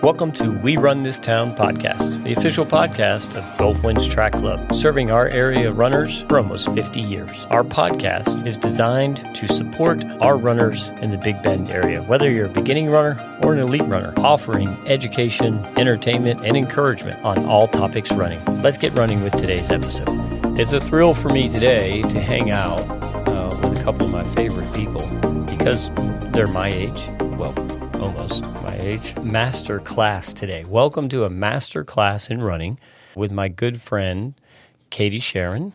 Welcome to We Run This Town podcast, the official podcast of Gulf Winds Track Club, serving our area runners for almost 50 years. Our podcast is designed to support our runners in the Big Bend area, whether you're a beginning runner or an elite runner, offering education, entertainment, and encouragement on all topics running. Let's get running with today's episode. It's a thrill for me today to hang out with a couple of my favorite people because they're my age. Well, almost my age. Master class today. Welcome to a master class in running with my good friend, Sherron,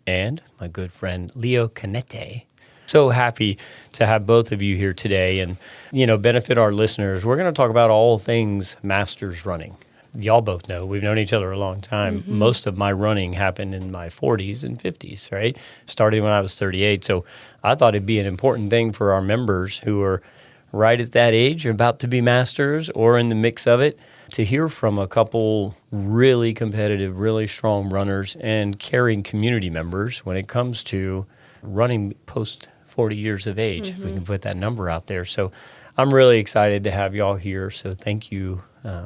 and my good friend, Leo Canete. So happy to have both of you here today and, benefit our listeners. We're going to talk about all things masters running. Y'all both know we've known each other a long time. Mm-hmm. Most of my running happened in my 40s and 50s, right? Started when I was 38. So I thought it'd be an important thing for our members who are right at that age, about to be masters or in the mix of it, to hear from a couple really competitive, really strong runners and caring community members when it comes to running post 40 years of age, if we can put that number out there. So I'm really excited to have y'all here. So thank you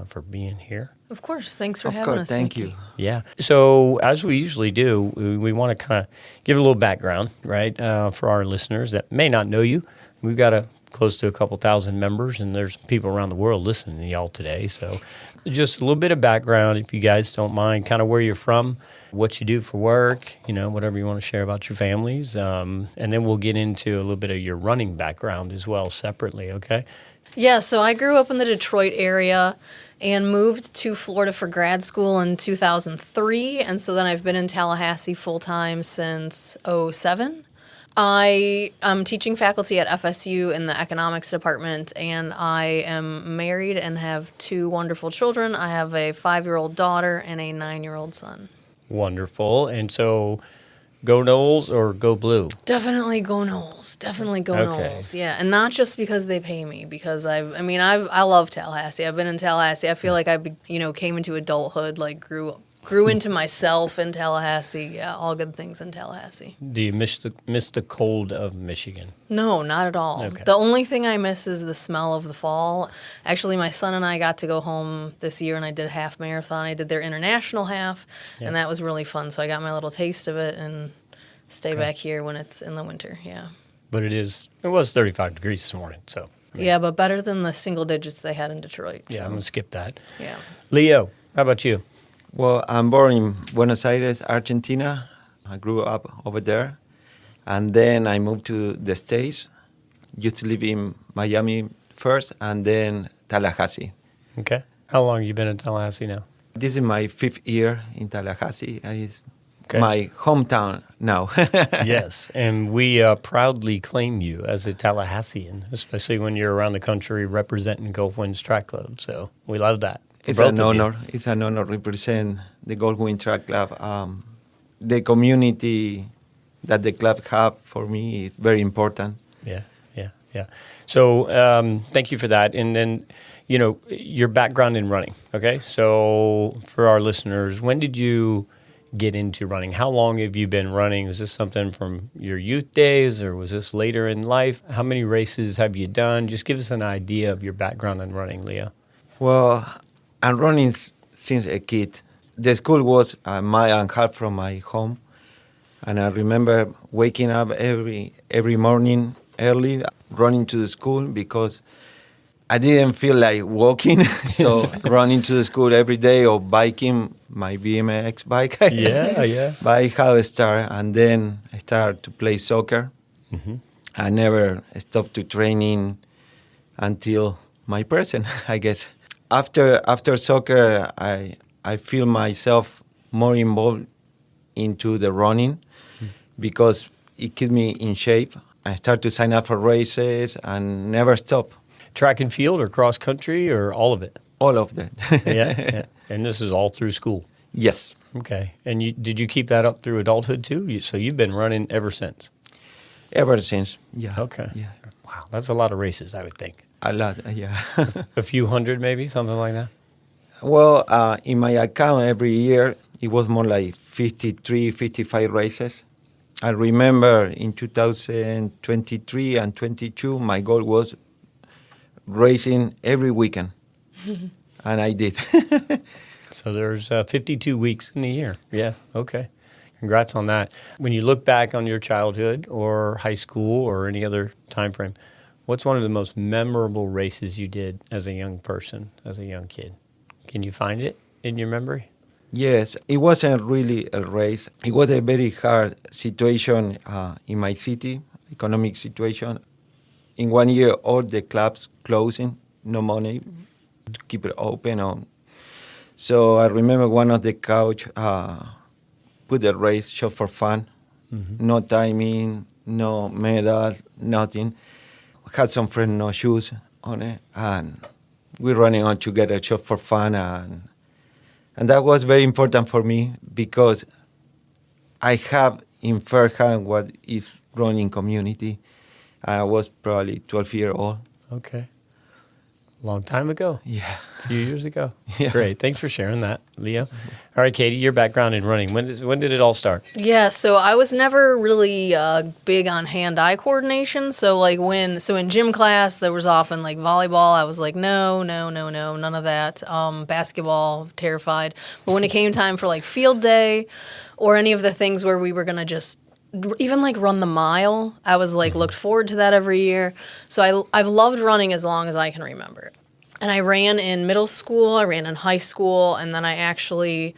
for being here. Of course. Thanks for having us. Thank you. Yeah. So as we usually do, we want to kind of give a little background, right, for our listeners that may not know you. We've got close to a couple thousand members, and there's people around the world listening to y'all today. So just a little bit of background, if you guys don't mind, kind of where you're from, what you do for work, whatever you want to share about your families. And then we'll get into a little bit of your running background as well separately, okay? Yeah, so I grew up in the Detroit area and moved to Florida for grad school in 2003. And so then I've been in Tallahassee full-time since 2007. I am teaching faculty at FSU in the economics department, and I am married and have two wonderful children. I have a 5-year-old daughter and a 9-year-old son. Wonderful. And so go Noles or go Blue? Definitely go Noles. Definitely go Noles. Yeah, and not just because they pay me, because I love Tallahassee. I've been in Tallahassee. I feel like I came into adulthood, like grew into myself in Tallahassee. Yeah, all good things in Tallahassee. Do you miss the cold of Michigan? No, not at all. Okay. The only thing I miss is the smell of the fall. Actually, my son and I got to go home this year, and I did a half marathon. I did their international half, and that was really fun. So I got my little taste of it and stay back here when it's in the winter, yeah. But it was 35 degrees this morning, so. Yeah, but better than the single digits they had in Detroit. So. Yeah, I'm going to skip that. Yeah. Leo, how about you? Well, I'm born in Buenos Aires, Argentina. I grew up over there. And then I moved to the States. Used to live in Miami first and then Tallahassee. Okay. How long have you been in Tallahassee now? This is my 5th year in Tallahassee. It's my hometown now. Yes, and we proudly claim you as a Tallahassean, especially when you're around the country representing Gulf Winds Track Club. So we love that. It's an honor. It's an honor to represent the Gulf Winds Track Club. The community that the club have for me is very important. Yeah. So thank you for that. And then, your background in running, okay? So for our listeners, when did you get into running? How long have you been running? Was this something from your youth days, or was this later in life? How many races have you done? Just give us an idea of your background in running, Leo. Well, I'm running since a kid. The school was a mile and a half from my home. And I remember waking up every morning early, running to the school because I didn't feel like walking. So running to the school every day or biking, my BMX bike. Yeah. But I have a start, and then I started to play soccer. Mm-hmm. I never stopped to training until my present, I guess. After soccer, I feel myself more involved into the running because it keeps me in shape. I start to sign up for races and never stop. Track and field or cross country or all of it? All of that. Yeah. And this is all through school? Yes. Okay. And did you keep that up through adulthood too? So you've been running ever since? Ever since, yeah. Okay. Yeah. Wow, that's a lot of races, I would think. A lot, yeah. A few hundred maybe, something like that? Well, in my account every year, it was more like 53, 55 races. I remember in 2023 and 22, my goal was racing every weekend. and I did. So there's 52 weeks in the year. Yeah, okay. Congrats on that. When you look back on your childhood or high school or any other time frame, what's one of the most memorable races you did as a young person, as a young kid? Can you find it in your memory? Yes, it wasn't really a race. It was a very hard situation in my city, economic situation. In 1 year, all the clubs closing, no money to keep it open. So I remember one of the coach put the race just for fun, no timing, no medal, nothing. Had some friends, no shoes on it, and we're running on together just for fun. And that was very important for me because I have in first hand what is running community. I was probably 12 years old. Okay. Long time ago. Yeah. A few years ago. Yeah. Great. Thanks for sharing that, Leo. All right, Katie, your background in running. When did it all start? Yeah, so I was never really big on hand-eye coordination. So in gym class, there was often like volleyball. I was like, no, none of that. Basketball, terrified. But when it came time for like field day or any of the things where we were going to just even like run the mile, I was like looked forward to that every year. So I've loved running as long as I can remember. And I ran in middle school, I ran in high school, and then I actually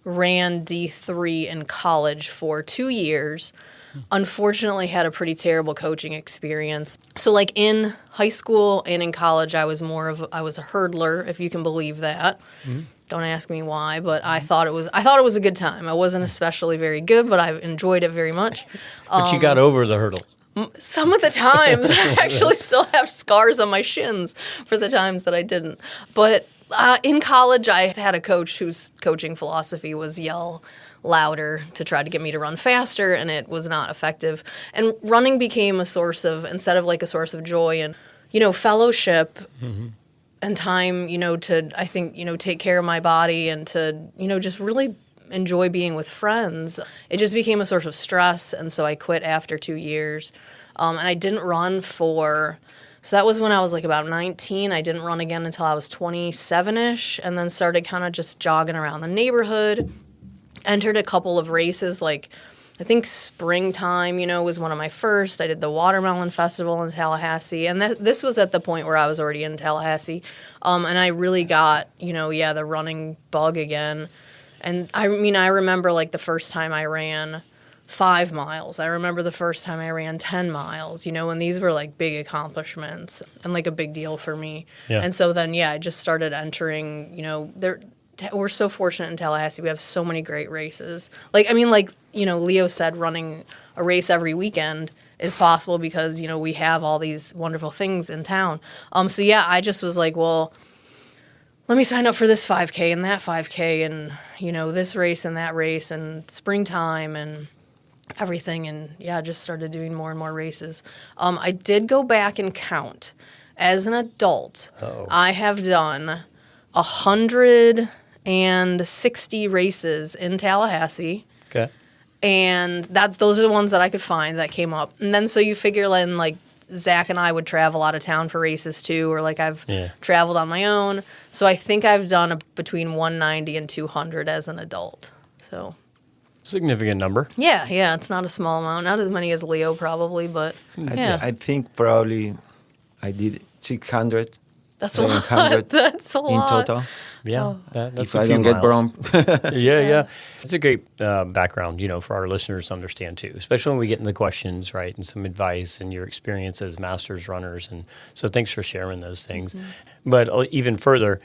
ran D3 in college for 2 years. Unfortunately, had a pretty terrible coaching experience. So like in high school and in college, I was a hurdler, if you can believe that. Mm-hmm. Don't ask me why, but I thought it was a good time. I wasn't especially very good, but I enjoyed it very much. But you got over the hurdle. Some of the times, I actually still have scars on my shins for the times that I didn't. But in college, I had a coach whose coaching philosophy was yell louder to try to get me to run faster, and it was not effective. And running became instead of like a source of joy and, fellowship, mm-hmm. and time, to take care of my body and to, just really enjoy being with friends. It just became a source of stress, and so I quit after 2 years. And I didn't run so that was when I was like about 19. I didn't run again until I was 27-ish, and then started kind of just jogging around the neighborhood. Entered a couple of races, like I think springtime, was one of my first. I did the Watermelon Festival in Tallahassee, and this was at the point where I was already in Tallahassee. And I really got, the running bug again. And I remember like the first time I ran 5 miles. I remember the first time I ran 10 miles, and these were like big accomplishments and like a big deal for me. Yeah. And so then, I just started entering, we're so fortunate in Tallahassee. We have so many great races. Leo said, running a race every weekend is possible because, we have all these wonderful things in town. I just was like, well, let me sign up for this 5K and that 5K and, this race and that race and springtime and everything. And, just started doing more and more races. I did go back and count. As an adult, I have done 160 races in Tallahassee. Okay. And those are the ones that I could find that came up. And then so you figure then like Zach and I would travel out of town for races too, or like I've traveled on my own. So I think I've done between 190 and 200 as an adult. So significant number. Yeah, it's not a small amount. Not as many as Leo probably, but I think probably I did 600. That's a lot. That's a lot. In total. Yeah, that's if a I few don't get miles. bumped. Yeah. It's a great background, for our listeners to understand too, especially when we get into questions, right, and some advice and your experience as masters runners. And so thanks for sharing those things. Mm-hmm. But even further,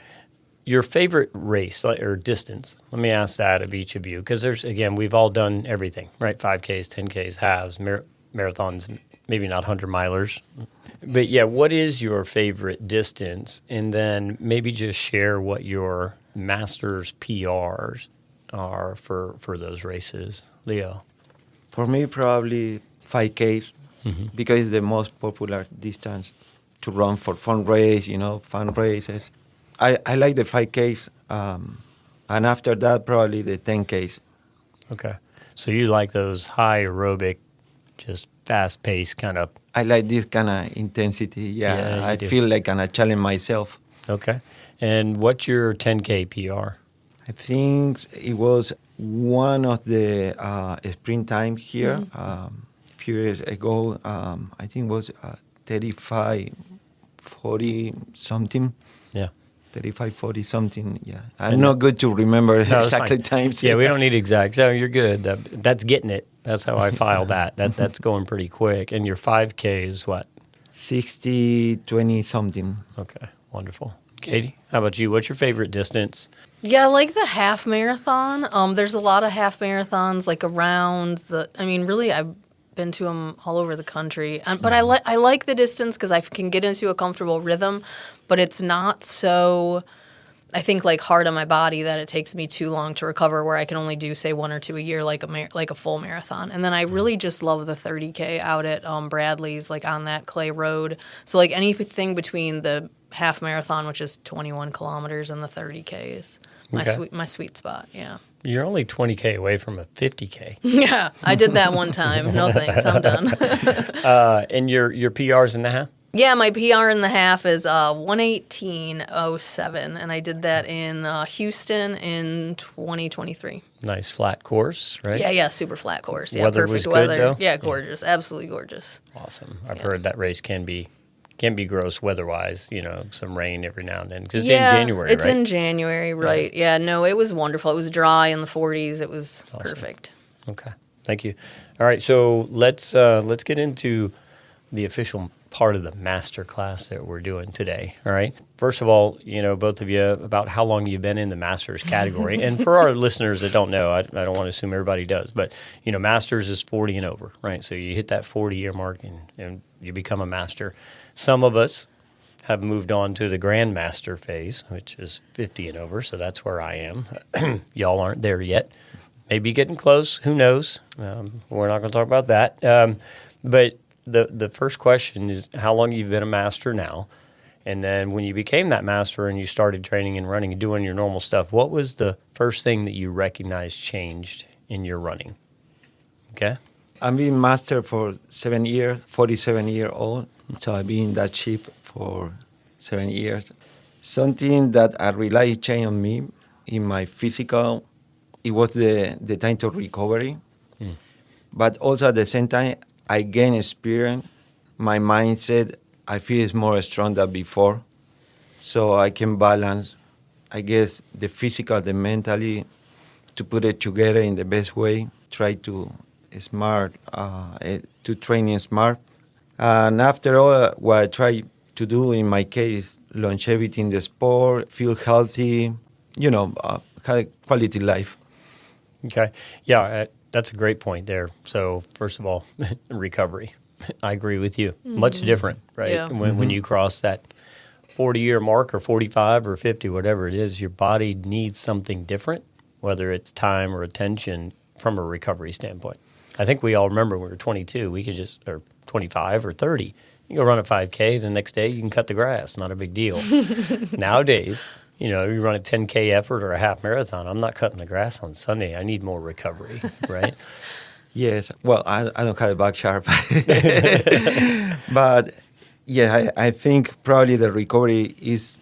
your favorite race or distance, let me ask that of each of you, because we've all done everything, right? 5Ks, 10Ks, halves, marathons, maybe not 100-milers. But what is your favorite distance? And then maybe just share what your master's PRs are for those races. Leo? For me, probably 5Ks, because it's the most popular distance to run for fun races. I like the 5Ks, and after that, probably the 10Ks. Okay. So you like those high aerobic, just fast-paced kind of... I like this kind of intensity, I feel like I challenge myself. Okay. And what's your 10K PR? I think it was one of the springtime here. A few years ago, I think it was 35, 40 something. Yeah. 35, 40 something, yeah. I'm not good to remember No, exactly times. Yeah, we don't need exact. No, you're good. That's getting it. That's how I file that. That's going pretty quick. And your 5K is what? 60, 20 something. Okay, wonderful. Katie, how about you? What's your favorite distance? Yeah, I like the half marathon. There's a lot of half marathons like around really I've been to them all over the country. But I like the distance because I can get into a comfortable rhythm, but it's not so, I think, like hard on my body that it takes me too long to recover, where I can only do, say, 1 or 2 a year, like a full marathon. And then I really just love the 30K out at Bradley's, like on that clay road. So like anything between the half marathon, which is 21 kilometers, and the 30K is my sweet spot. Yeah. You're only 20K away from a 50K. Yeah, I did that one time. No thanks, I'm done. And your PR's in the half? Yeah, my PR in the half is 1:18:07, and I did that in Houston in 2023. Nice flat course, right? Yeah, super flat course. Yeah, Weather perfect was good, weather. though? Yeah, gorgeous, absolutely gorgeous. Awesome. I've heard that race can be gross weather-wise, some rain every now and then. Because it's in January, it's right? in January, right. Yeah, no, it was wonderful. It was dry in the 40s. It was perfect. Okay, thank you. All right, so let's get into the official part of the master class that we're doing today, all right? First of all, both of you, about how long you've been in the masters category. And for our listeners that don't know, I don't want to assume everybody does, but, masters is 40 and over, right? So you hit that 40-year mark and you become a master. Some of us have moved on to the grandmaster phase, which is 50 and over, so that's where I am. Y'all aren't there yet. Maybe getting close, who knows? We're not going to talk about that. But the first question is how long you've been a master now, and then when you became that master and you started training and running and doing your normal stuff, what was the first thing that you recognized changed in your running? Okay? I've been master for 7 years, 47-year-old, so I've been in that ship for 7 years. Something that I realized changed on me in my physical, it was the time to recovery, but also at the same time, I gain experience. My mindset, I feel, is more strong than before. So I can balance, I guess, the physical, the mentally, to put it together in the best way. Try to training smart. And after all, what I try to do in my case, longevity in the sport, feel healthy, have a quality life. Okay. Yeah, that's a great point there. So first of all, recovery. I agree with you. Much different, right? Yeah. When you cross that 40-year mark or 45 or 50, whatever it is, your body needs something different, whether it's time or attention from a recovery standpoint. I think we all remember when we were 22, we could or 25 or 30. You go run a 5K, the next day you can cut the grass, not a big deal. Nowadays, you run a 10K effort or a half marathon, I'm not cutting the grass on Sunday. I need more recovery, right? Yes. Well, I don't have a back sharp. But, yeah, I think probably the recovery is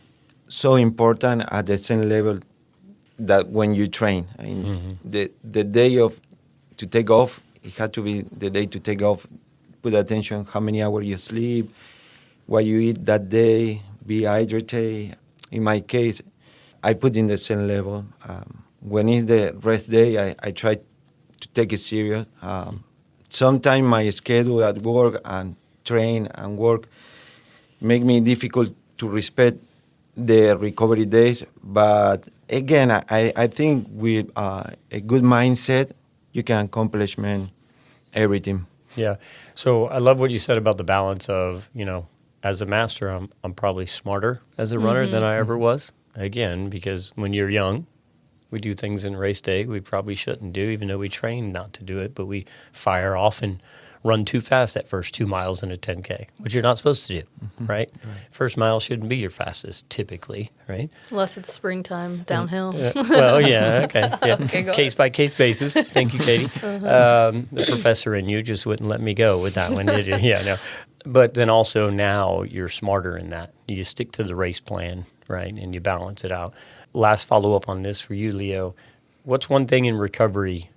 so important at the same level that when you train. I mean, the day to take off, it had to be the day to take off. Put attention how many hours you sleep, what you eat that day, be hydrated. In my case, I put in the same level. When it's the rest day, I try to take it serious. Sometimes my schedule at work and train and work make me difficult to respect the recovery days. But again, I think with a good mindset, you can accomplish everything. Yeah. So I love what you said about the balance of, as a master, I'm probably smarter as a runner than I ever was. Again, because when you're young, we do things in race day we probably shouldn't do, even though we train not to do it, but we fire off and run too fast that first 2 miles in a 10K, which you're not supposed to do, right? First mile shouldn't be your fastest typically, right? Unless it's springtime, downhill. Well, yeah, okay. Yeah. Okay, go Case-by-case basis. Thank you, Katie. The professor in you just wouldn't let me go with that one, did you? Yeah, no. But then also now you're smarter in that. You stick to the race plan, right? And you balance it out. Last follow-up on this for you, Leo. What's one thing in recovery,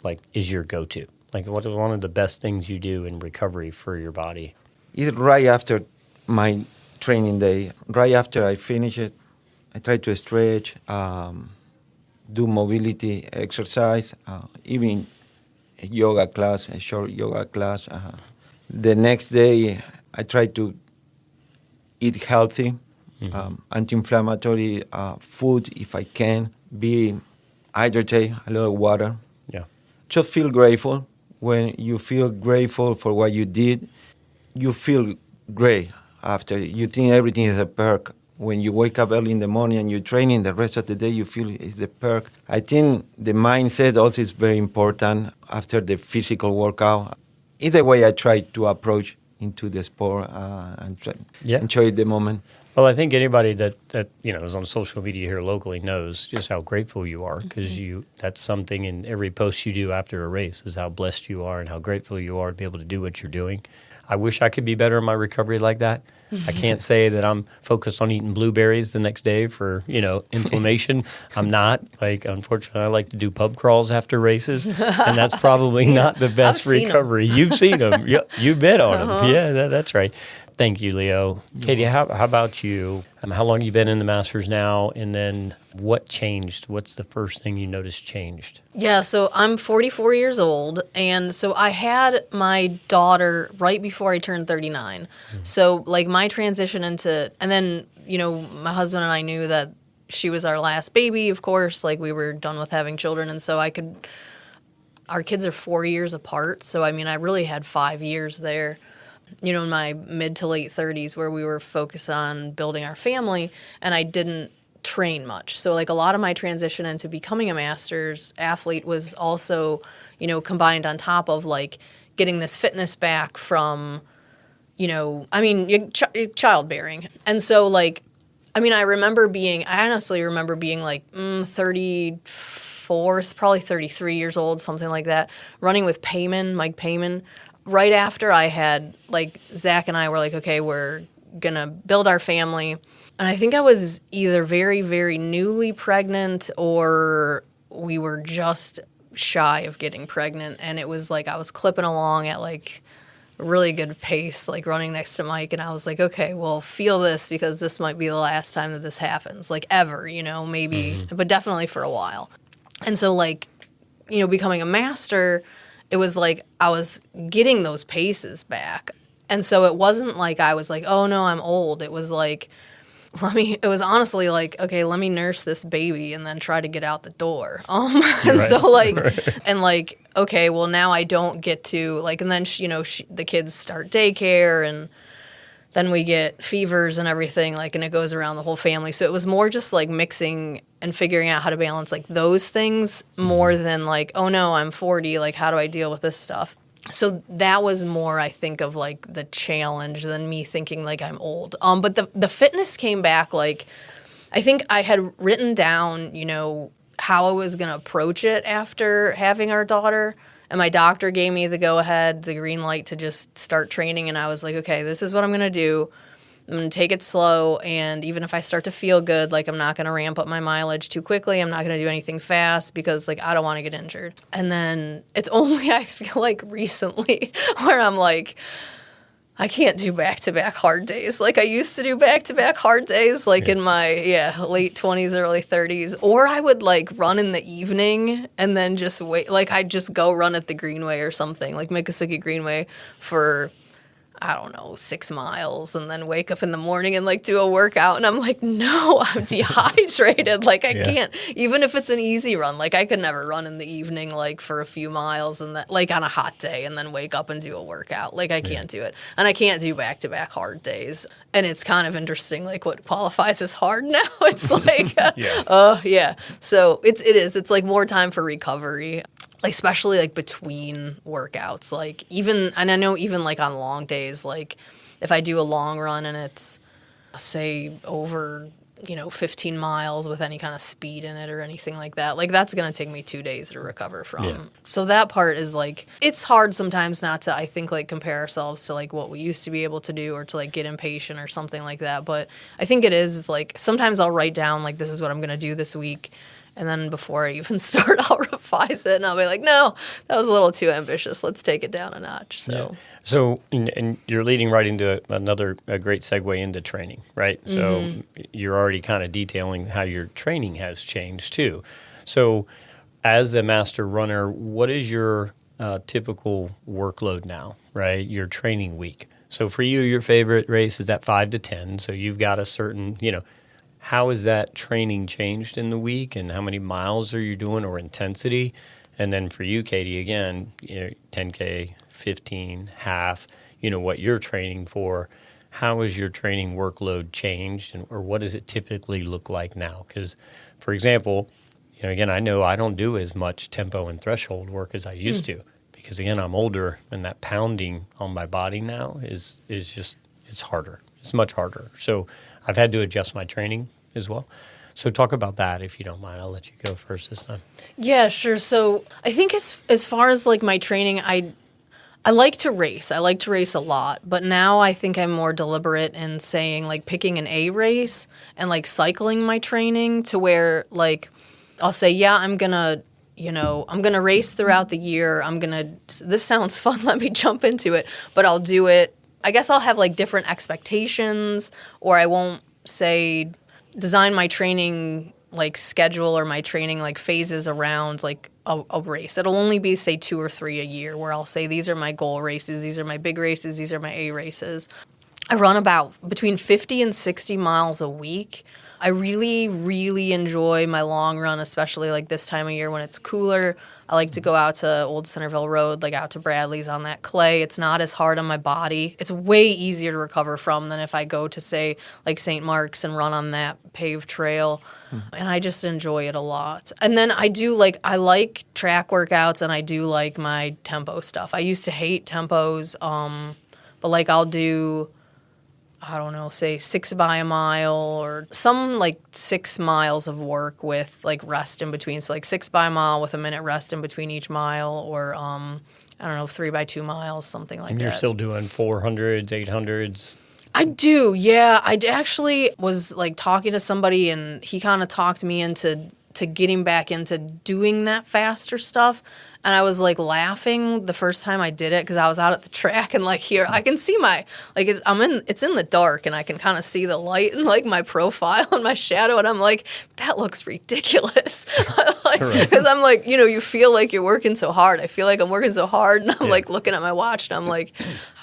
like, is your go-to? Like, what is one of the best things you do in recovery for your body? It's right after my training day. Right after I finish it, I try to stretch, do mobility exercise, even a yoga class, a short yoga class. The next day, I try to eat healthy, anti-inflammatory food if I can, be hydrated, a lot of water. Yeah. Just feel grateful. When you feel grateful for what you did, you feel great after. You think everything is a perk. When you wake up early in the morning and you're training, the rest of the day you feel it's the perk. I think the mindset also is very important after the physical workout. Either way, I try to approach into the sport and try, enjoy the moment. Well, I think anybody that is on social media here locally knows just how grateful you are, because that's something in every post you do after a race is how blessed you are and how grateful you are to be able to do what you're doing. I wish I could be better in my recovery like that. I can't say that I'm focused on eating blueberries the next day for, inflammation. I'm not. Like, unfortunately, I like to do pub crawls after races, and that's probably not the best recovery. You've seen them. You've been on them. Yeah, that's right. Thank you, Leo. Katie, how about you? How long have you been in the Masters now? And then what changed? What's the first thing you noticed changed? Yeah, so I'm 44 years old. And so I had my daughter right before I turned 39. Mm-hmm. So, like, my transition into, and then, my husband and I knew that she was our last baby, of course. Like, we were done with having children. And so our kids are 4 years apart. So, I really had 5 years there. In my mid to late 30s where we were focused on building our family, and I didn't train much. So, like, a lot of my transition into becoming a Masters athlete was also, combined on top of, like, getting this fitness back from, childbearing. And so, like, I honestly remember being, like, 34th, probably 33 years old, something like that, running with Mike Payman. Right after I had, like, Zach and I were like, okay, we're going to build our family. And I think I was either very, very newly pregnant or we were just shy of getting pregnant. And it was like I was clipping along at, like, a really good pace, like, running next to Mike. And I was like, okay, well, feel this because this might be the last time that this happens, like, ever, maybe, but definitely for a while. And so, like, becoming a Master, it was like I was getting those paces back. And so it wasn't like I was like, oh, no, I'm old. It was like, it was honestly like, okay, let me nurse this baby and then try to get out the door. And so, like, and, like, okay, well, now I don't get to, like, and then, the kids start daycare and then we get fevers and everything, like, and it goes around the whole family. So it was more just, like, mixing and figuring out how to balance, like, those things more than, like, oh, no, I'm 40. Like, how do I deal with this stuff? So that was more, I think, of, like, the challenge than me thinking, like, I'm old. But the fitness came back, like, I think I had written down, how I was going to approach it after having our daughter. And my doctor gave me the go-ahead, the green light to just start training. And I was like, okay, this is what I'm going to do. I'm going to take it slow. And even if I start to feel good, like, I'm not going to ramp up my mileage too quickly. I'm not going to do anything fast because, like, I don't want to get injured. And then it's only, I feel like, recently where I'm like, I can't do back-to-back hard days. Like, I used to do back-to-back hard days, like, in my, late 20s, early 30s. Or I would, like, run in the evening and then just wait. Like, I'd just go run at the Greenway or something, like Miccosukee Greenway for, I don't know, 6 miles and then wake up in the morning and, like, do a workout. And I'm like, no, I'm dehydrated. Like, I can't. Even if it's an easy run, like, I could never run in the evening, like, for a few miles and that, like, on a hot day and then wake up and do a workout. Like, I can't do it. And I can't do back-to-back hard days. And it's kind of interesting, like, what qualifies as hard now. It's like, So it is. It's, like, more time for recovery. Like, especially, like, between workouts, like, even, and I know even, like, on long days, like, if I do a long run and it's, say, over 15 miles with any kind of speed in it or anything like that. Like, that's going to take me 2 days to recover from. Yeah. So that part is, like, it's hard sometimes not to, I think, like, compare ourselves to, like, what we used to be able to do or to, like, get impatient or something like that. But I think it is, like, sometimes I'll write down, like, this is what I'm going to do this week. And then before I even start, I'll revise it, and I'll be like, no, that was a little too ambitious. Let's take it down a notch. So. Yeah. So, and you're leading right into a great segue into training, right? So you're already kind of detailing how your training has changed too. So as a master runner, what is your typical workload now, right? Your training week. So for you, your favorite race is that 5 to 10. So you've got a certain, how has that training changed in the week, and how many miles are you doing, or intensity? And then for you, Katie, again, 10K, 15, half, what you're training for. How has your training workload changed, or what does it typically look like now? Because, for example, again, I know I don't do as much tempo and threshold work as I used to, because, again, I'm older, and that pounding on my body now is just, it's harder. It's much harder. So I've had to adjust my training as well. So talk about that, if you don't mind. I'll let you go first this time. Yeah, sure. So I think as far as, like, my training, I like to race. I like to race a lot. But now I think I'm more deliberate in saying, like, picking an A race and, like, cycling my training to where, like, I'll say, yeah, I'm going to race throughout the year. This sounds fun. Let me jump into it. But I'll do it. I guess I'll have, like, different expectations, or I won't say design my training, like, schedule or my training, like, phases around, like, a race. It'll only be, say, 2 or 3 a year, where I'll say these are my goal races, these are my big races, these are my A races. I run about between 50 and 60 miles a week. I really, really enjoy my long run, especially, like, this time of year when it's cooler. I like to go out to Old Centerville Road, like out to Bradley's on that clay. It's not as hard on my body. It's way easier to recover from than if I go to, say, like St. Mark's and run on that paved trail. And I just enjoy it a lot. And then I like track workouts, and I do like my tempo stuff. I used to hate tempos, but, like, I'll do, I don't know, say 6 by a mile, or some, like, 6 miles of work with, like, rest in between. So, like, 6 by a mile with a minute rest in between each mile, or I don't know, 3 by 2 miles, something like that. And you're still doing 400s, 800s? I do, yeah. I actually was, like, talking to somebody, and he kind of talked me into getting back into doing that faster stuff. And I was, like, laughing the first time I did it, because I was out at the track, and, like, here I can see it's in the dark, and I can kind of see the light and, like, my profile and my shadow, and I'm like, that looks ridiculous. Because I'm like, you feel like you're working so hard. I feel like I'm working so hard, and I'm like looking at my watch, and I'm like,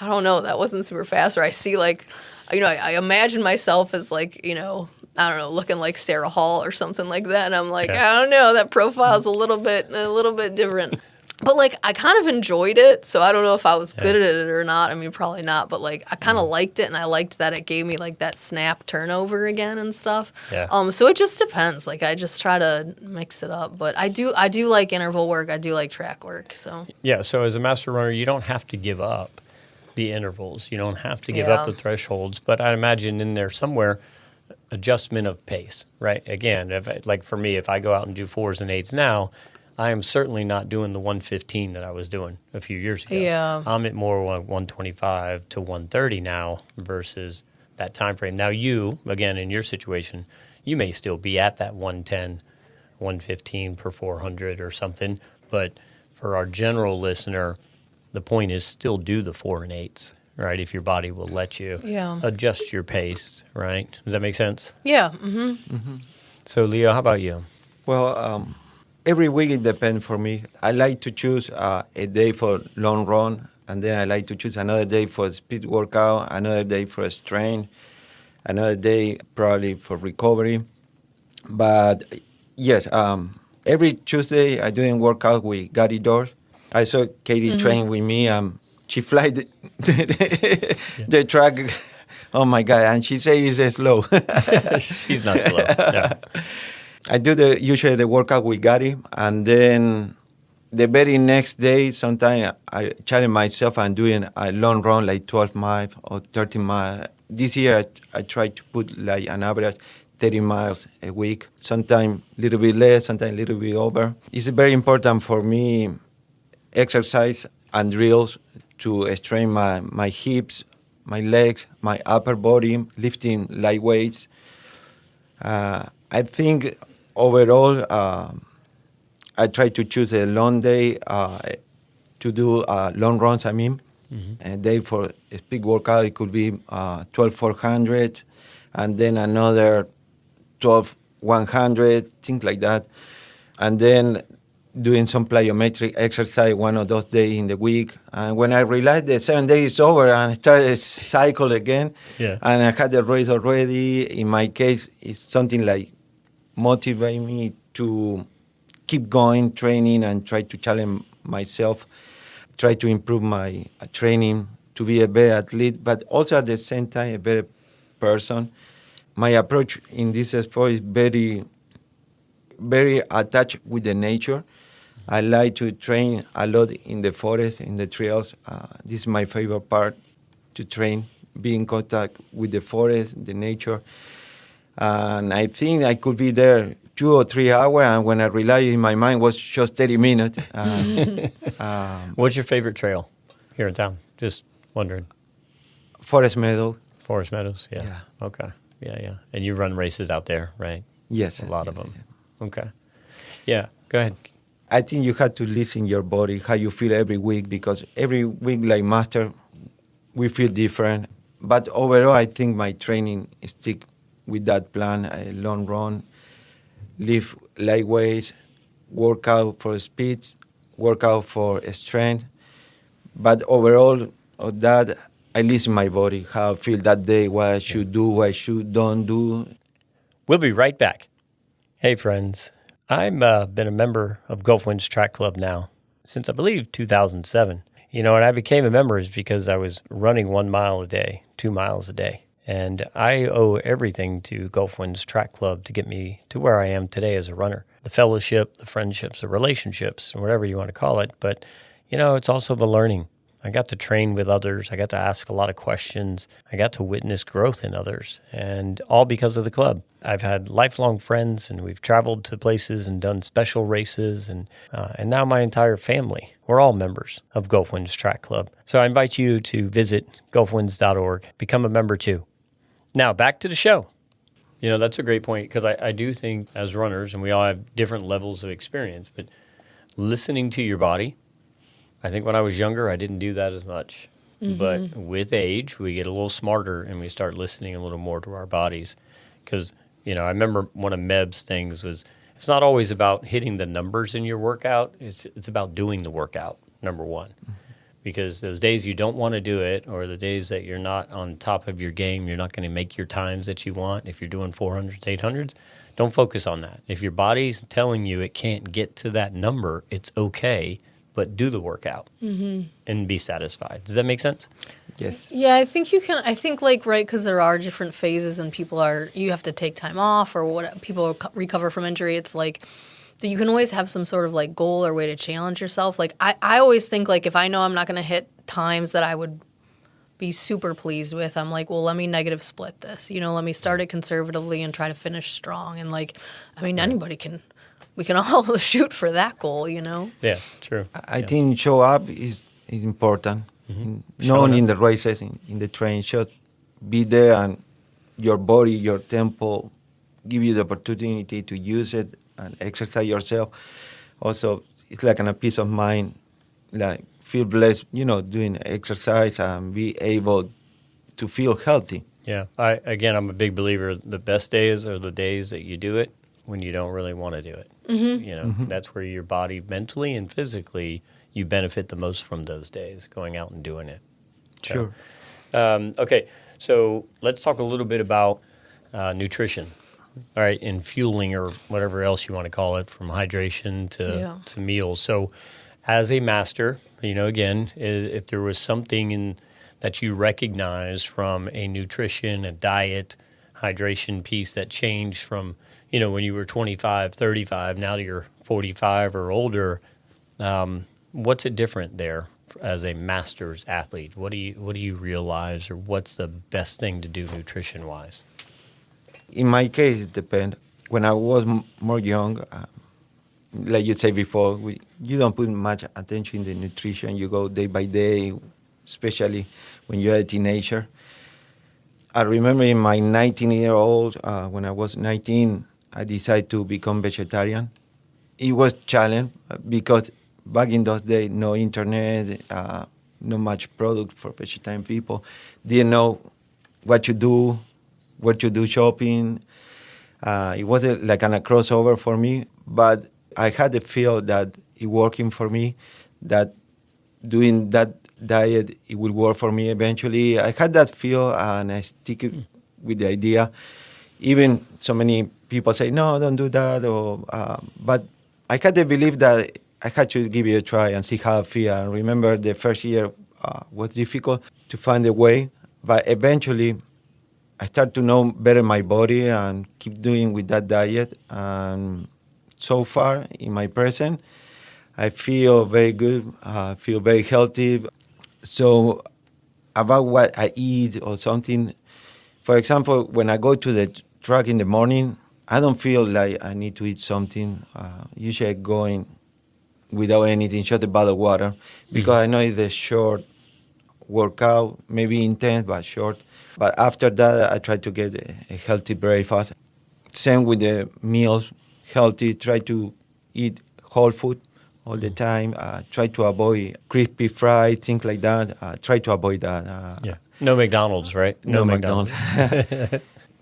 I don't know, that wasn't super fast. Or I see, like, I imagine myself as, like, I don't know, looking like Sarah Hall or something like that. And I'm like, I don't know, that profile's a little bit different. But, like, I kind of enjoyed it, so I don't know if I was good at it or not. I mean, probably not, but, like, I kind of liked it, and I liked that it gave me, like, that snap turnover again and stuff. Yeah. So it just depends. Like, I just try to mix it up. But I do like interval work. I do like track work. So Yeah, so as a master runner, you don't have to give up the intervals. You don't have to give up the thresholds. But I imagine in there somewhere, adjustment of pace, right? Again, for me, if I go out and do 4s and 8s now, I am certainly not doing the 115 that I was doing a few years ago. Yeah. I'm at more 125 to 130 now versus that time frame. Now you, again, in your situation, you may still be at that 110, 115 per 400 or something, but for our general listener, the point is still do the 4 and 8s, right? If your body will let you adjust your pace, right? Does that make sense? yeah. Mm-hmm. Mm-hmm. So Leo, how about you? Well, every week it depends for me. I like to choose a day for long run, and then I like to choose another day for speed workout, another day for a strength, another day probably for recovery. But yes, every Tuesday I doing workout with Gary Doors. I saw Katie train with me. She fly the track. Oh my God! And she says it's slow. She's not slow. No. I do usually the workout with Gary, and then the very next day, sometimes I challenge myself and doing a long run, like 12 miles or 13 miles. This year, I try to put like an average 30 miles a week, sometimes a little bit less, sometimes a little bit over. It's very important for me, exercise and drills to strain my hips, my legs, my upper body, lifting light weights. I think overall, I try to choose a long day to do long runs, A day for a speed workout, it could be 12,400, and then another 12,100, things like that. And then doing some plyometric exercise one of those days in the week. And when I realized the 7 days is over and I started a cycle again, and I had the race already, in my case, it's something like motivate me to keep going, training, and try to challenge myself, try to improve my training to be a better athlete, but also at the same time a better person. My approach in this sport is very, very attached with the nature. I like to train a lot in the forest, in the trails. This is my favorite part, to train, be in contact with the forest, the nature. And I think I could be there 2 or 3 hours, and when I realized in my mind was just 30 minutes. What's your favorite trail here in town? Just wondering. Forest Meadow. Forest Meadows, yeah. Okay, yeah. And you run races out there, right? Yes. A lot of them. Yeah. Okay. Yeah, go ahead. I think you have to listen your body, how you feel every week, because every week, like master, we feel different. But overall, I think my training stick with that plan, a long run, lift light weights, workout for speed, workout for strength. But overall of that, I listen my body, how I feel that day, what I should do, what I should don't do. We'll be right back. Hey, friends. I've been a member of Gulf Winds Track Club now since, I believe, 2007. And I became a member is because I was running 1 mile a day, 2 miles a day. And I owe everything to Gulf Winds Track Club to get me to where I am today as a runner. The fellowship, the friendships, the relationships, whatever you want to call it. But, it's also the learning. I got to train with others. I got to ask a lot of questions. I got to witness growth in others, and all because of the club. I've had lifelong friends, and we've traveled to places and done special races, and now my entire family, we're all members of Gulf Winds Track Club. So I invite you to visit gulfwinds.org, become a member too. Now, back to the show. That's a great point, because I do think as runners, and we all have different levels of experience, but listening to your body, I think when I was younger, I didn't do that as much. Mm-hmm. But with age, we get a little smarter and we start listening a little more to our bodies. Because, I remember one of Meb's things was, it's not always about hitting the numbers in your workout. It's about doing the workout, number one. Mm-hmm. Because those days you don't want to do it, or the days that you're not on top of your game, you're not going to make your times that you want. If you're doing 400s, 800s, don't focus on that. If your body's telling you it can't get to that number, it's okay. But do the workout and be satisfied. Does that make sense? Yes. Yeah, I think you can. I think right, because there are different phases, and you have to take time off, or what people recover from injury. It's like, so you can always have some sort of goal or way to challenge yourself. I always think if I know I'm not going to hit times that I would be super pleased with, I'm like, well, let me negative split this. Let me start it conservatively and try to finish strong. And anybody can. We can all shoot for that goal, Yeah, true. I think show up is important. Mm-hmm. Not only in the races, in the training, just be there, and your body, your tempo, give you the opportunity to use it and exercise yourself. Also, it's like a peace of mind, feel blessed, doing exercise and be able to feel healthy. Yeah. I'm a big believer. The best days are the days that you do it when you don't really want to do it. Mm-hmm. That's where your body mentally and physically, you benefit the most from those days, going out and doing it. Sure. Okay, so let's talk a little bit about nutrition, all right, and fueling, or whatever else you want to call it, from hydration to meals. So as a master, again, if there was something that you recognize from a nutrition, a diet, hydration piece that changed from when you were 25, 35, now you're 45 or older, what's it different there as a master's athlete? What do you realize, or what's the best thing to do nutrition-wise? In my case, it depends. When I was more young, like you said before, you don't put much attention in the nutrition. You go day by day, especially when you're a teenager. I remember in my 19-year-old, when I was 19, I decided to become vegetarian. It was a challenge because back in those days, no internet, not much product for vegetarian people. Didn't know what to do, where to do shopping. It was like a crossover for me, but I had the feel that it working for me, that doing that diet, it will work for me eventually. I had that feel, and I stick it with the idea. Even so many people say, no, don't do that. But I had the belief that I had to give it a try and see how I feel. I remember the first year was difficult to find a way, but eventually I started to know better my body and keep doing with that diet. And so far, in my present, I feel very good, feel very healthy. So about what I eat or something, for example, when I go to the track in the morning, I don't feel like I need to eat something. Usually I go in without anything, just a bottle of water, because I know it's a short workout, maybe intense, but short. But after that, I try to get a healthy breakfast. Same with the meals, healthy, try to eat whole food all the time. Try to avoid crispy fried, things like that. Try to avoid that. No McDonald's, right? No McDonald's.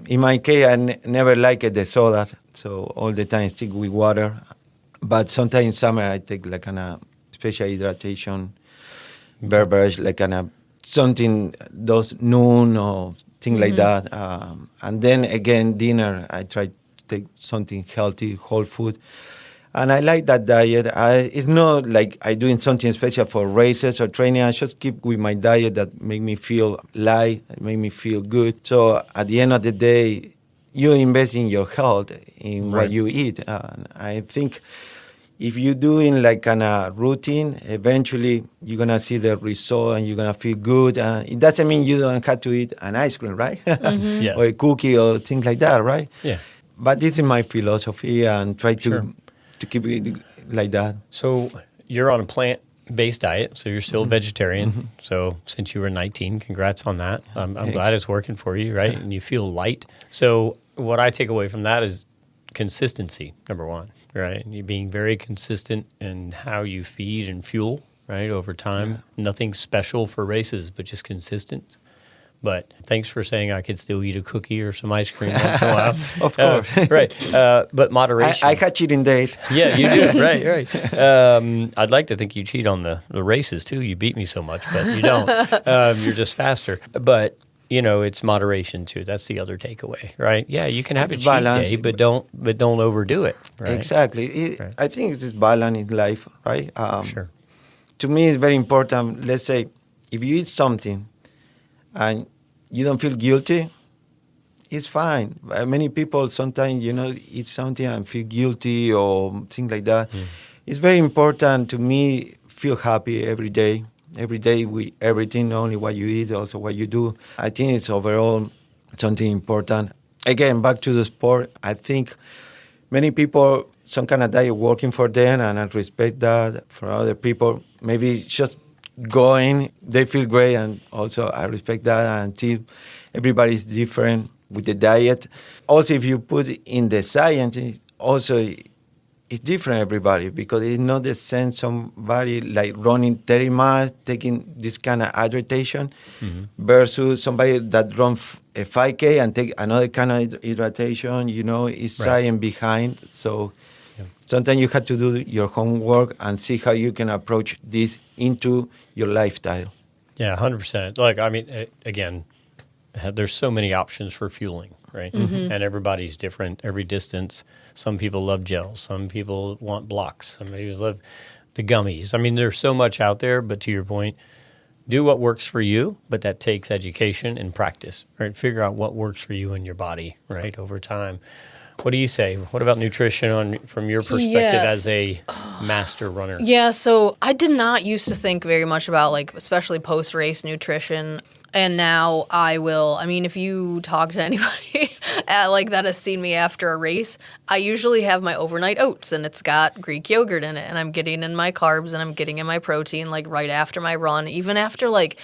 In my case, I never liked the soda, so all the time stick with water. But sometimes in summer, I take like a special hydration beverage, like something those noon or thing like that. And then again, dinner, I try to take something healthy, whole food. And I like that diet. It's not like I doing something special for races or training. I just keep with my diet that make me feel light, make me feel good. So at the end of the day, you invest in your health, in what you eat. I think if you're doing like a routine, eventually you're going to see the result and you're going to feel good. It doesn't mean you don't have to eat an ice cream, right? Or a cookie or things like that, right? Yeah. But this is my philosophy, and try to keep it like that. So you're on a plant-based diet, so you're still vegetarian. So since you were 19, congrats on that. I'm glad it's working for you, right? And you feel light. So what I take away from that is consistency, number one, right? You being very consistent in how you feed and fuel, right, over time. Nothing special for races, but just consistent. But thanks for saying I could still eat a cookie or some ice cream once in a while. Of course. Right. But moderation. I had cheating days. Yeah, you do. Right. I'd like to think you cheat on the races, too. You beat me so much, but you don't. You're just faster. But, it's moderation, too. That's the other takeaway, right? Yeah, you can have a cheat day, but don't overdo it, right? Exactly. I think it's balance in life, right? Sure. To me, it's very important. Let's say if you eat something and you don't feel guilty, it's fine. Many people sometimes, eat something and feel guilty or things like that. It's very important to me, feel happy every day. Every day with everything, not only what you eat, also what you do. I think it's overall something important. Again, back to the sport, I think many people, some kind of diet working for them, and I respect that. For other people, maybe just going, they feel great, and also I respect that. Until everybody's different with the diet. Also, if you put in the science, also it's different everybody, because it's not the same somebody like running 30 miles, taking this kind of hydration, versus somebody that runs a 5K and take another kind of hydration. It's science behind. So sometimes you have to do your homework and see how you can approach this into your lifestyle. Yeah, 100%. Again, there's so many options for fueling, right? And everybody's different, every distance. Some people love gels. Some people want blocks. Some people love the gummies. There's so much out there, but to your point, do what works for you, but that takes education and practice, right? Figure out what works for you and your body, right, over time. What do you say? What about nutrition from your perspective as a master runner? Yeah, so I did not used to think very much about, especially post-race nutrition. And now I will. If you talk to anybody that has seen me after a race, I usually have my overnight oats, and it's got Greek yogurt in it, and I'm getting in my carbs and I'm getting in my protein like right after my run, even after like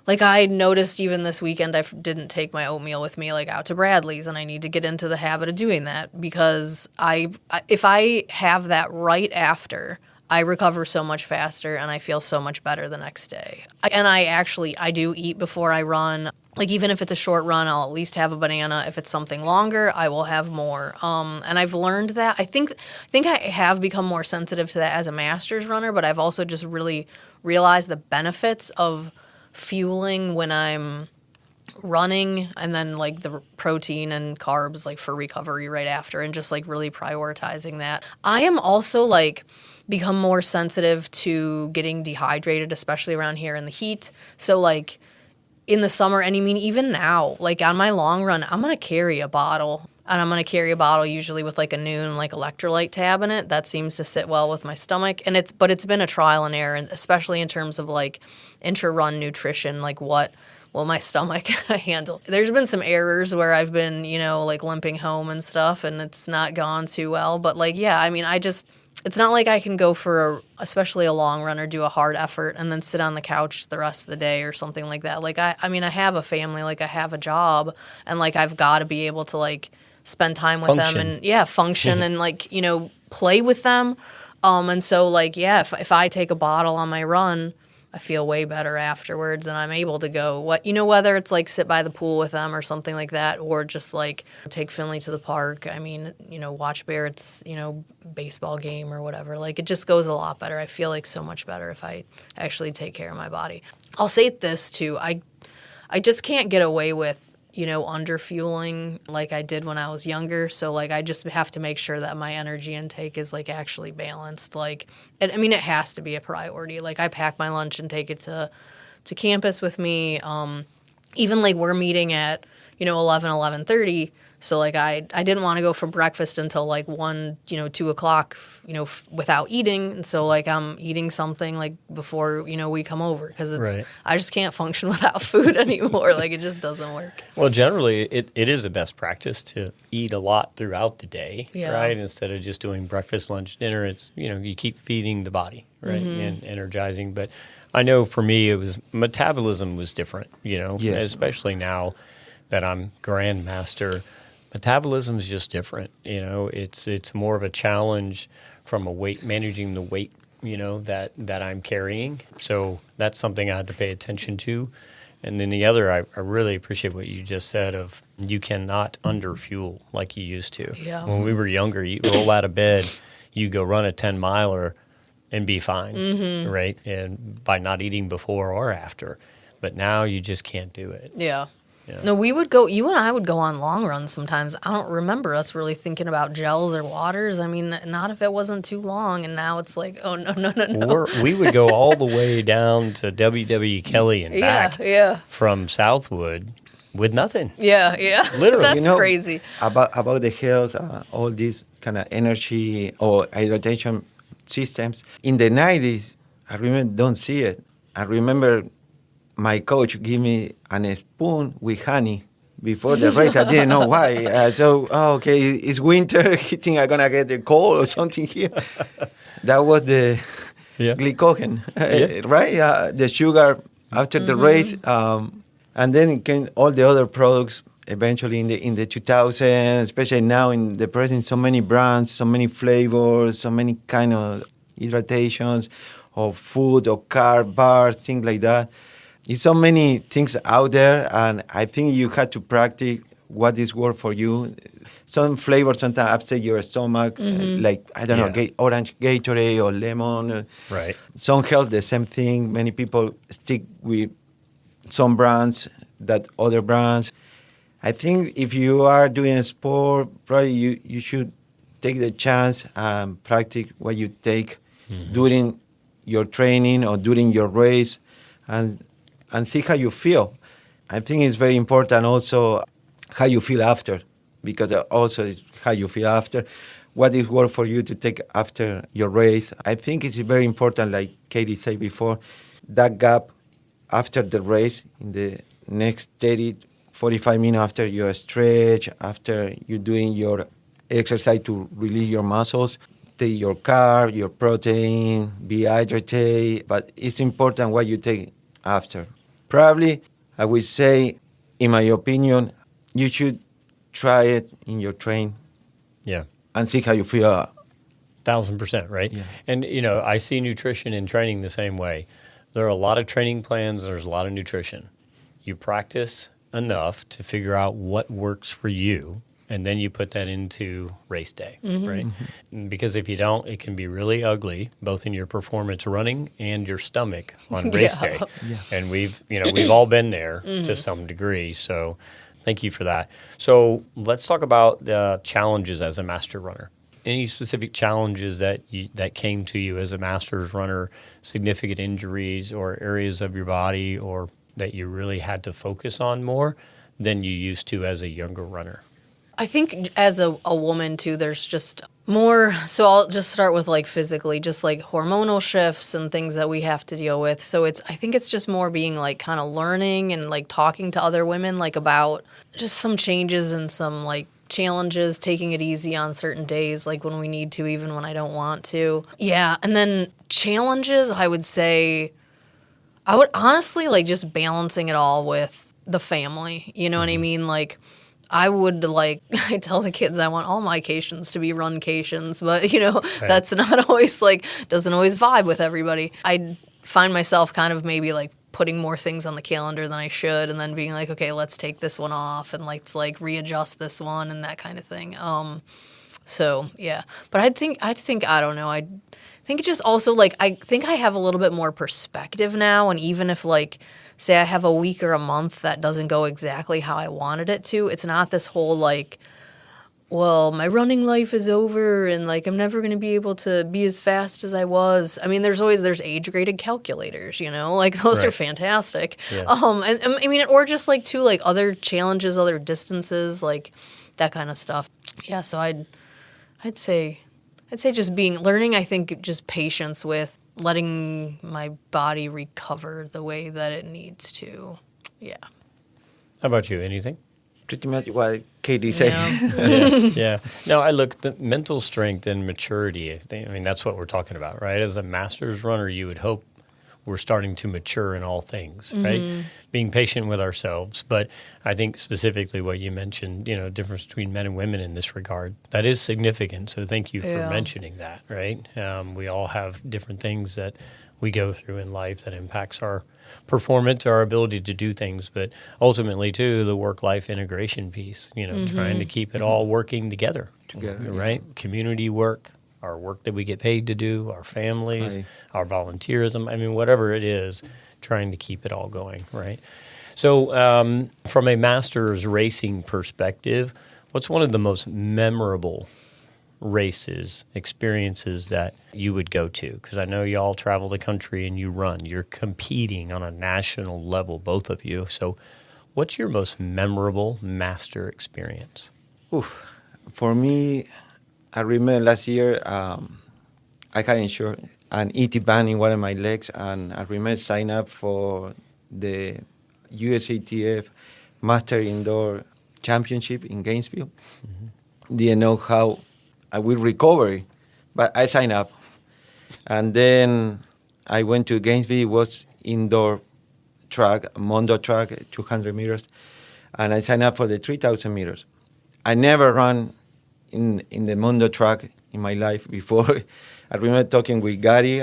I noticed even this weekend didn't take my oatmeal with me like out to Bradley's, and I need to get into the habit of doing that because if I have that right after, I recover so much faster and I feel so much better the next day. And I do eat before I run. Like even if it's a short run, I'll at least have a banana. If it's something longer, I will have more. And I've learned that. I think I have become more sensitive to that as a masters runner, but I've also just really realized the benefits of fueling when I'm running, and then like the protein and carbs like for recovery right after, and just like really prioritizing that. I am also like become more sensitive to getting dehydrated, especially around here in the heat. So like in the summer, and I mean even now, like on my long run, I'm gonna carry a bottle. And I'm going to carry a bottle usually with like a Noon like electrolyte tab in it. That seems to sit well with my stomach. And it's been a trial and error, and especially in terms of like intra-run nutrition, like what will my stomach handle. There's been some errors where I've been, like limping home and stuff, and it's not gone too well. But like, yeah, I mean, it's not like I can go for especially a long run or do a hard effort and then sit on the couch the rest of the day or something like that. Like I mean, I have a family, like I have a job, and like I've got to be able to like spend time with them and function and like, play with them. And so like, yeah, if I take a bottle on my run, I feel way better afterwards, and I'm able to go whether it's like sit by the pool with them or something like that, or just like take Finley to the park. I mean, watch Barrett's, baseball game or whatever. Like it just goes a lot better. I feel like so much better if I actually take care of my body. I'll say this too. I just can't get away with under fueling like I did when I was younger. So like I just have to make sure that my energy intake is like actually balanced. Like, it has to be a priority. Like I pack my lunch and take it to campus with me. Even like we're meeting at 11:30. So like I didn't want to go for breakfast until like 1, 2 o'clock, without eating. And so like I'm eating something like before, we come over, because I just can't function without food anymore. Like it just doesn't work. Well, generally it is a best practice to eat a lot throughout the day, right? Instead of just doing breakfast, lunch, dinner, it's, you keep feeding the body, right? And energizing. But I know for me, metabolism was different, especially now that I'm grandmaster. Metabolism is just different. It's more of a challenge from managing the weight, that I'm carrying. So that's something I had to pay attention to. And then the other, I really appreciate what you just said of you cannot underfuel like you used to. Yeah. When we were younger, you roll out of bed, you go run a 10-miler and be fine, right? And by not eating before or after. But now you just can't do it. Yeah. Yeah. No, you and I would go on long runs sometimes. I don't remember us really thinking about gels or waters. I mean, not if it wasn't too long, and now it's like, oh, no. We would go all the way down to W.W. Kelly and back from Southwood with nothing. Yeah. Literally. That's crazy. About the health, all these kind of energy or hydration systems. In the 90s, I remember, don't see it. I remember my coach gave me a spoon with honey before the race. I didn't know why. Okay, it's winter. I think I'm going to get a cold or something here. That was the glycogen, right? The sugar after the race. And then came all the other products eventually in the 2000s, especially now in the present, so many brands, so many flavors, so many kind of hydratations of food or carb bars, things like that. It's so many things out there, and I think you have to practice what is work for you. Some flavors sometimes upset your stomach, like, I don't know, orange Gatorade or lemon. Right. Some health, the same thing. Many people stick with some brands that other brands. I think if you are doing a sport, probably you should take the chance and practice what you take during your training or during your race, and see how you feel. I think it's very important also how you feel after, because also it's how you feel after. What is work for you to take after your race? I think it's very important, like Katie said before, that gap after the race in the next 30, 45 minutes after your stretch, after you're doing your exercise to release your muscles, take your carb, your protein, be hydrated, but it's important what you take after. Probably, I would say, in my opinion, you should try it in your train. Yeah. And see how you feel. 1,000%, right? Yeah. And, I see nutrition and training the same way. There are a lot of training plans. There's a lot of nutrition. You practice enough to figure out what works for you, and then you put that into race day, right? Mm-hmm. Because if you don't, it can be really ugly, both in your performance running and your stomach on race day. Yeah. And we've all been there to some degree. So thank you for that. So let's talk about the challenges as a master runner. Any specific challenges that came to you as a master's runner, significant injuries or areas of your body, or that you really had to focus on more than you used to as a younger runner? I think as a woman too, there's just more. So I'll just start with like physically, just like hormonal shifts and things that we have to deal with. So I think it's just more being like kind of learning and like talking to other women like about just some changes and some like challenges, taking it easy on certain days, like when we need to, even when I don't want to. Yeah. And then challenges, I would say, I would honestly like just balancing it all with the family. You know what I mean? Like, I would I tell the kids I want all my cations to be runcations, but right. That's not always doesn't always vibe with everybody. I find myself kind of maybe like putting more things on the calendar than I should, and then being like, okay, let's take this one off and let's readjust this one and that kind of thing. So yeah, but I think I don't know. I think it just also I think I have a little bit more perspective now, and even if say I have a week or a month that doesn't go exactly how I wanted it to, it's not this whole well, my running life is over and I'm never going to be able to be as fast as I was. I mean, there's age graded calculators, those right. are fantastic. Yes. And I mean, or just other challenges, other distances, that kind of stuff. Yeah. So I'd say just learning, I think just patience with letting my body recover the way that it needs to. Yeah. How about you? Anything? Pretty much what Katie said. Yeah. No, I look, the mental strength and maturity, I mean, that's what we're talking about, right? As a master's runner, you would hope we're starting to mature in all things, right? Being patient with ourselves. But I think specifically what you mentioned, difference between men and women in this regard, that is significant. So thank you for mentioning that, right? We all have different things that we go through in life that impacts our performance, our ability to do things, but ultimately too, the work-life integration piece, trying to keep it all working together, right? Yeah. Community work, our work that we get paid to do, our families, our volunteerism, I mean, whatever it is, trying to keep it all going, right? So from a master's racing perspective, what's one of the most memorable races, experiences that you would go to? Because I know y'all travel the country and you run. You're competing on a national level, both of you. So what's your most memorable master experience? For me, I remember last year I got injured an ET band in one of my legs, and I remember signing up for the USATF Master Indoor Championship in Gainesville. Didn't know how I will recover, but I signed up. And then I went to Gainesville. It was indoor track, Mondo track, 200 meters, and I signed up for the 3,000 meters. I never ran in the Mondo track in my life before. I remember talking with Gary.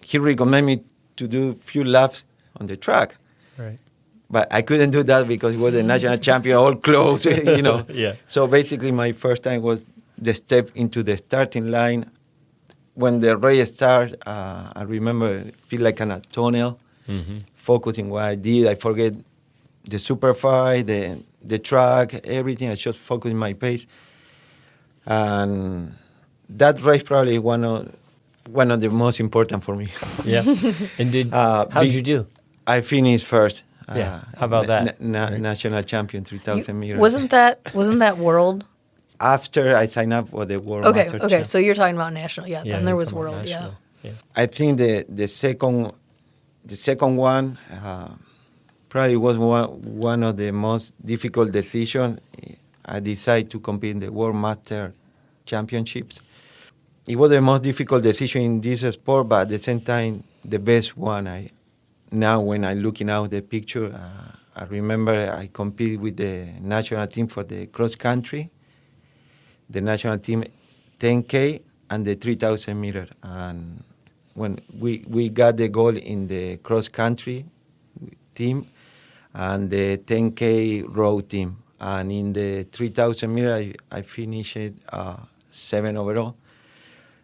He recommended me to do a few laps on the track. Right. But I couldn't do that because he was the national champion, all close, Yeah. So basically my first time was the step into the starting line. When the race started, I remember feel like in a tunnel, focusing what I did. I forget the super fight, the track, everything. I just focused on my pace. And that race probably one of the most important for me. Yeah. And how'd you do? I finished first. Yeah. How about that? National champion, 3,000 meters. Wasn't that world? After I signed up for the World Master Okay. Champ. So you're talking about national. Yeah. Then there was world. National. Yeah. I think the second one, probably was one of the most difficult decisions. I decided to compete in the World Master Championships. It was the most difficult decision in this sport, but at the same time, the best one. Now, when I'm looking at the picture, I remember I competed with the national team for the cross country, the national team 10K and the 3,000 meter. And when we got the goal in the cross country team and the 10K road team. And in the 3,000 meter, I finished 7 overall.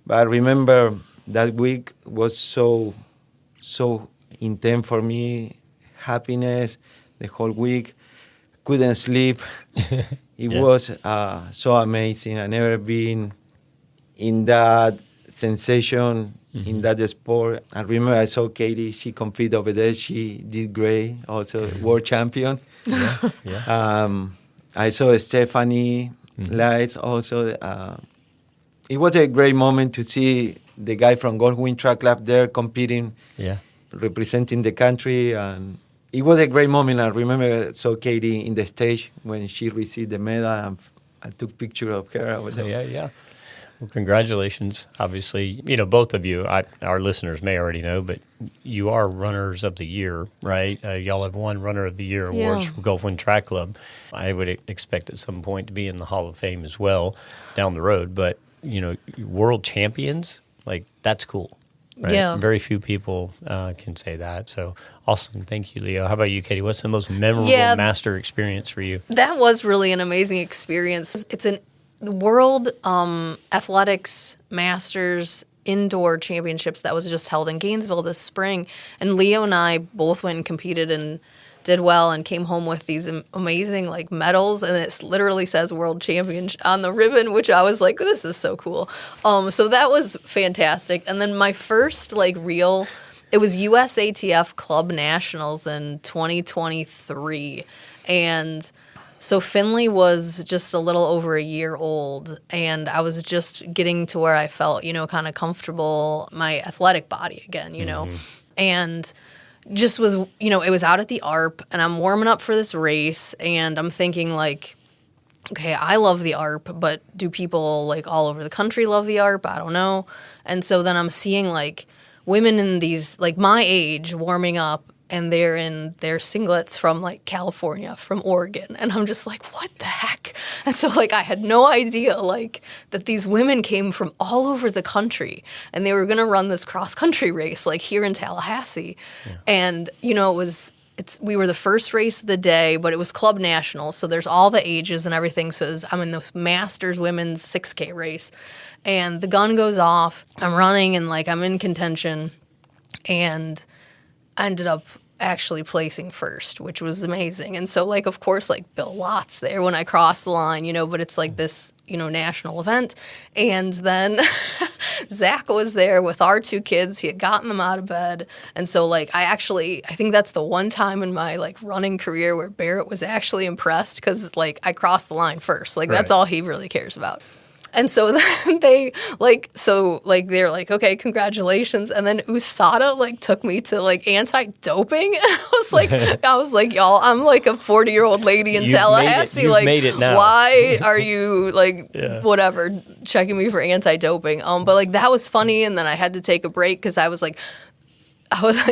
But I remember that week was so intense for me, happiness the whole week. Couldn't sleep. It was so amazing. I never been in that sensation, in that sport. I remember I saw Katie. She competed over there. She did great. Also world champion. I saw Stephanie Lights also. It was a great moment to see the guy from Goldwyn Track Club there competing, representing the country. And it was a great moment. I remember I saw Katie in the stage when she received the medal, and I took picture of her over there. Yeah. Well, congratulations. Obviously, both of you, our listeners may already know, but you are Runners of the Year, right? Y'all have won Runner of the Year awards from Goldwyn Track Club. I would expect at some point to be in the Hall of Fame as well down the road. But, world champions, that's cool. Right? Yeah. Very few people can say that. So awesome. Thank you, Leo. How about you, Katie? What's the most memorable master experience for you? That was really an amazing experience. It's the World Athletics Masters Indoor Championships that was just held in Gainesville this spring. And Leo and I both went and competed and did well and came home with these amazing medals, and it literally says World Champion on the ribbon, which I was like, this is so cool. So that was fantastic. And then my first real, it was USATF Club Nationals in 2023, and so Finley was just a little over a year old, and I was just getting to where I felt, kind of comfortable, my athletic body again, and just was, it was out at the ARP, and I'm warming up for this race, and I'm thinking okay, I love the ARP, but do people all over the country love the ARP? I don't know. And so then I'm seeing women in these my age warming up, and they're in their singlets from California, from Oregon. And I'm just what the heck? And so I had no idea that these women came from all over the country, and they were going to run this cross country race here in Tallahassee. Yeah. And, we were the first race of the day, but it was Club Nationals. So there's all the ages and everything. So I'm in the Masters women's 6K race, and the gun goes off. I'm running and I'm in contention, and I ended up actually placing first, which was amazing. And so, of course, Bill Lott's there when I crossed the line, but it's this, national event. And then Zach was there with our 2 kids. He had gotten them out of bed. And so, I think that's the one time in my, running career where Barrett was actually impressed because, I crossed the line first. That's all he really cares about. And so then they they're okay, congratulations. And then USADA took me to anti-doping. And I was like, y'all, I'm a 40-year-old lady in Tallahassee. You've made it now. Why are you whatever checking me for anti-doping? But that was funny. And then I had to take a break because I was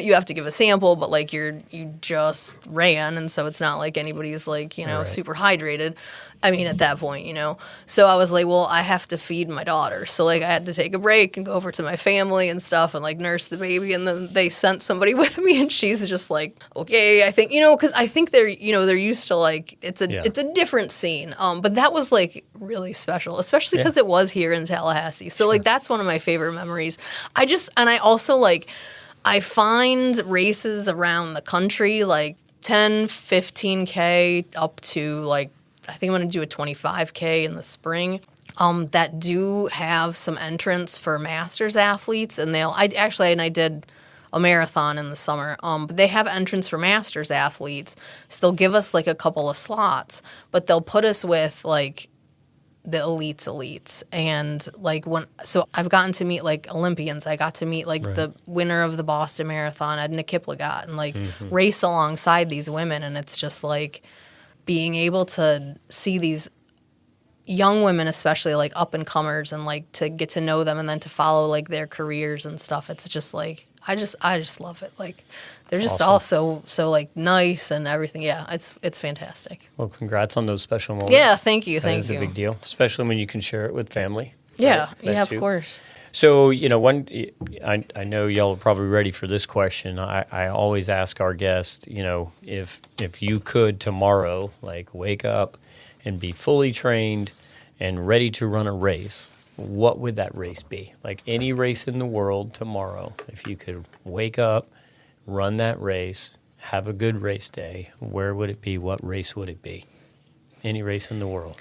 you have to give a sample, but you just ran, and so it's not anybody's super hydrated. I mean, at that point, So I was well, I have to feed my daughter, so I had to take a break and go over to my family and stuff and nurse the baby, and then they sent somebody with me, and she's just okay, I think because I think they're they're used to it's a different scene. But that was really special, especially because it was here in Tallahassee. So that's one of my favorite memories. I also I find races around the country 10, 15K up to I think I'm going to do a 25K in the spring that do have some entrance for Masters athletes. And I did a marathon in the summer, but they have entrance for Masters athletes. So they'll give us a couple of slots, but they'll put us with the elites. And like so I've gotten to meet like Olympians. I got to meet like the winner of the Boston Marathon, Edna Kiplagat, and like race alongside these women. And it's just like being able to see these young women, especially like up and comers, and like to get to know them and then to follow like their careers and stuff. It's just like, I just love it. Like, they're just all so like nice and everything. Yeah, it's fantastic. Well, congrats on those special moments. Yeah, thank you. That is a big deal, especially when you can share it with family. Yeah, right? yeah, of course. So, I know y'all are probably ready for this question. I always ask our guests, if you could tomorrow, like, wake up and be fully trained and ready to run a race, what would that race be? Like any race in the world tomorrow, if you could wake up, run that race, have a good race day, where would it be? What race would it be? Any race in the world.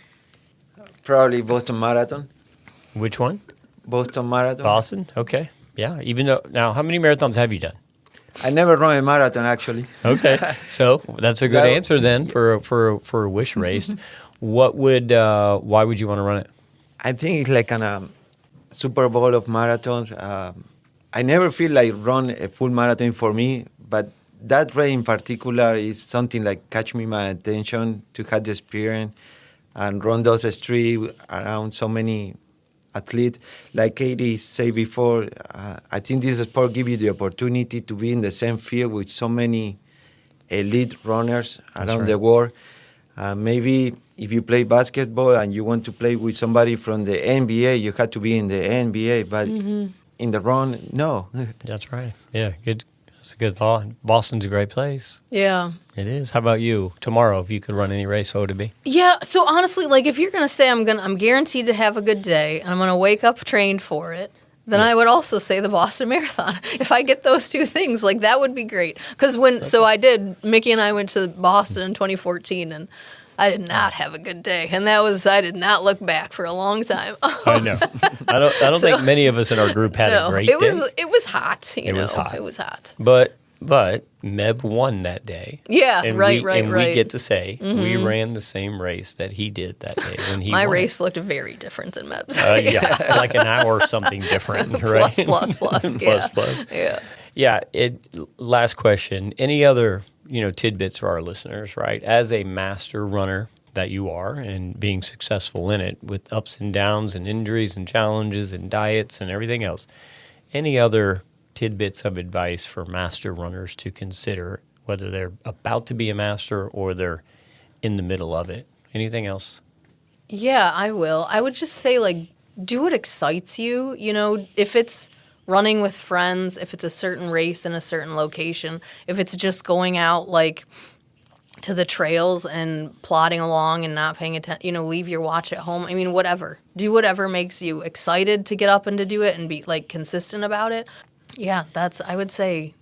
Probably Boston Marathon. Which one? Boston Marathon. Boston? Okay. Yeah. Now, how many marathons have you done? I never run a marathon, actually. Okay. So that's a good answer then for a wish race. Why would you want to run it? I think it's like a Super Bowl of marathons. I never feel like run a full marathon for me, but that race in particular is something like catch me my attention to have the experience and run those streets around so many athletes. Like Katie said before, I think this sport gives you the opportunity to be in the same field with so many elite runners around the world. Maybe if you play basketball and you want to play with somebody from the NBA, you have to be in the NBA, but in the run, no. That's right. Yeah, good. That's a good thought. Boston's a great place. Yeah. It is. How about you? Tomorrow, if you could run any race, what would it be? Yeah, so honestly, like if you're going to say I'm guaranteed to have a good day and I'm going to wake up trained for it, then I would also say the Boston Marathon. If I get those two things, like that would be great. Because Mickey and I went to Boston in 2014 and I did not have a good day. And I did not look back for a long time. I know. I don't think many of us in our group had a great day. It was hot. It was hot. But Meb won that day. Yeah, and right. We get to say we ran the same race that he did that day when he My won. race looked very different than Meb's. Yeah, like an hour or something different, right? Plus. Plus. Yeah. Yeah. Last question. Any other tidbits for our listeners, right? As a master runner that you are and being successful in it with ups and downs and injuries and challenges and diets and everything else, any other tidbits of advice for master runners to consider, whether they're about to be a master or they're in the middle of it? Anything else? Yeah, I will. I would just say, like, do what excites you. If it's running with friends, if it's a certain race in a certain location, if it's just going out, like, to the trails and plodding along and not paying attention, leave your watch at home. I mean, whatever. Do whatever makes you excited to get up and to do it and be, like, consistent about it. Yeah, I would say,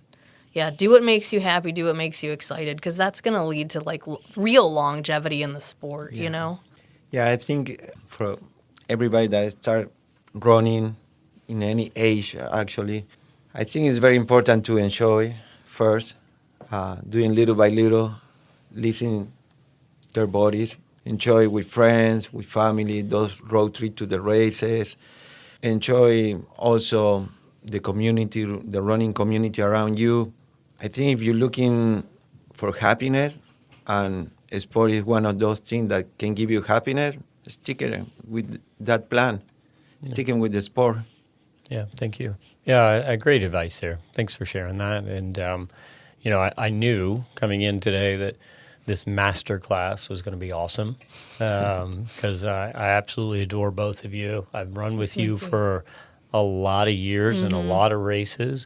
do what makes you happy, do what makes you excited, because that's going to lead to, like, real longevity in the sport, Yeah, I think for everybody that start running in any age, actually, I think it's very important to enjoy first, doing little by little, listening their bodies, enjoy with friends, with family, those road trips to the races, enjoy also the community, the running community around you. I think if you're looking for happiness, and sport is one of those things that can give you happiness, stick it with that plan. Sticking with the sport. Yeah, thank you. Yeah, great advice there. Thanks for sharing that. And, I knew coming in today that this master class was going to be awesome because I absolutely adore both of you. I've run with you for a lot of years and a lot of races,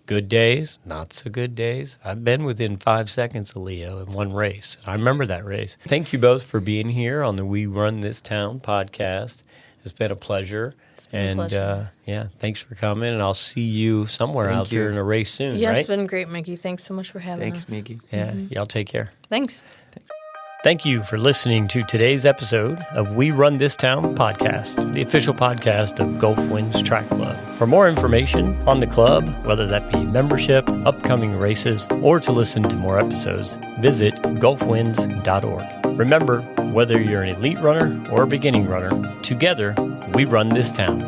good days, not so good days. I've been within 5 seconds of Leo in one race. I remember that race. Thank you both for being here on the We Run This Town podcast. It's been a pleasure. It's been a pleasure. Thanks for coming, and I'll see you somewhere out there in a race soon, Yeah, right? It's been great, Mickey. Thanks so much for having us. Thanks, Mickey. Yeah, y'all take care. Thanks. Thank you for listening to today's episode of We Run This Town podcast, the official podcast of Gulf Winds Track Club. For more information on the club, whether that be membership, upcoming races, or to listen to more episodes, visit gulfwinds.org. Remember, whether you're an elite runner or a beginning runner, together we run this town.